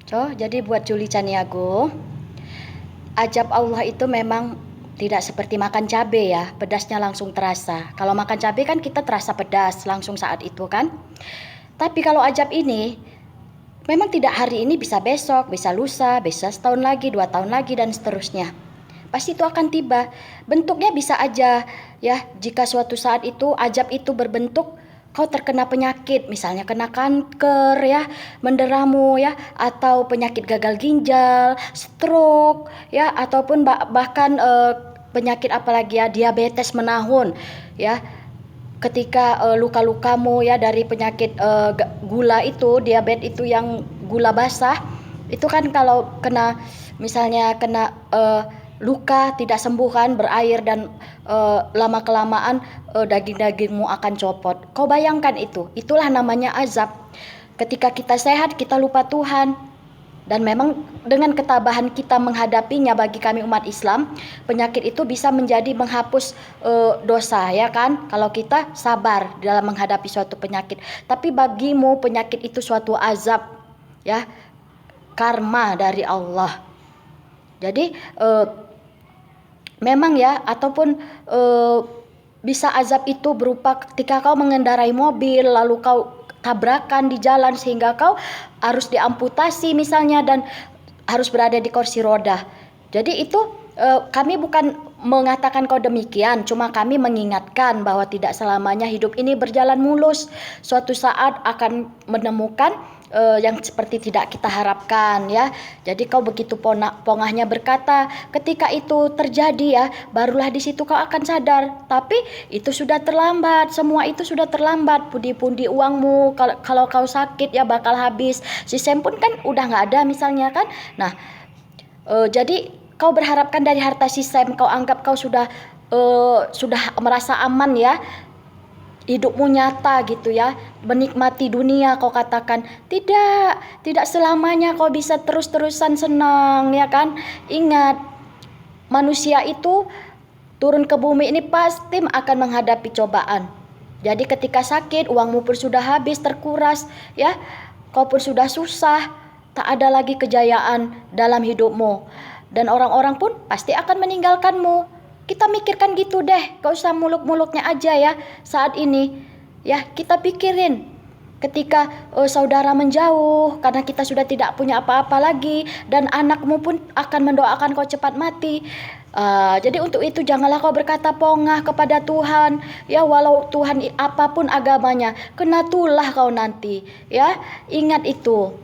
Oh, jadi buat Juli Caniago, ajab Allah itu memang tidak seperti makan cabai ya, pedasnya langsung terasa. Kalau makan cabai kan kita terasa pedas langsung saat itu kan. Tapi kalau ajab ini memang tidak hari ini, bisa besok, bisa lusa, bisa setahun lagi, 2 tahun lagi dan seterusnya. Pasti itu akan tiba. Bentuknya bisa aja ya, jika suatu saat itu ajab itu berbentuk kau terkena penyakit, misalnya kena kanker ya, menderamu ya, atau penyakit gagal ginjal, stroke ya, ataupun bahkan penyakit apalagi ya, diabetes menahun ya. Ketika luka-lukamu ya dari penyakit gula itu, diabetes itu yang gula basah, itu kan kalau kena misalnya kena luka tidak sembuh kan, berair dan lama kelamaan daging-dagingmu akan copot. Kau bayangkan itu, itulah namanya azab. Ketika kita sehat kita lupa Tuhan. Dan memang dengan ketabahan kita menghadapinya, bagi kami umat Islam, penyakit itu bisa menjadi menghapus dosa ya kan, kalau kita sabar dalam menghadapi suatu penyakit. Tapi bagimu penyakit itu suatu azab ya, karma dari Allah. Jadi memang ya, ataupun bisa azab itu berupa ketika kau mengendarai mobil lalu kau tabrakan di jalan sehingga kau harus diamputasi misalnya dan harus berada di kursi roda. Jadi itu kami bukan mengatakan kau demikian, cuma kami mengingatkan bahwa tidak selamanya hidup ini berjalan mulus. Suatu saat akan menemukan yang seperti tidak kita harapkan ya. Jadi kau begitu pongahnya berkata, ketika itu terjadi ya, barulah di situ kau akan sadar. Tapi itu sudah terlambat, semua itu sudah terlambat. Pundi-pundi uangmu kalau kau sakit ya bakal habis. Sisem pun kan udah nggak ada misalnya kan. Nah, jadi kau berharapkan dari harta sisem, kau anggap kau sudah merasa aman ya, hidupmu nyata gitu ya, menikmati dunia. Kau katakan tidak selamanya kau bisa terus-terusan senang ya kan. Ingat, manusia itu turun ke bumi ini pasti akan menghadapi cobaan. Jadi ketika sakit, uangmu pun sudah habis, terkuras ya, kau pun sudah susah, tak ada lagi kejayaan dalam hidupmu, dan orang-orang pun pasti akan meninggalkanmu. Kita mikirkan gitu deh, gak usah muluk-muluknya aja ya saat ini. Ya, kita pikirin ketika saudara menjauh karena kita sudah tidak punya apa-apa lagi, dan anakmu pun akan mendoakan kau cepat mati. Jadi untuk itu janganlah kau berkata pongah kepada Tuhan. Ya, walau Tuhan apapun agamanya, kena tulah kau nanti. Ya, ingat itu.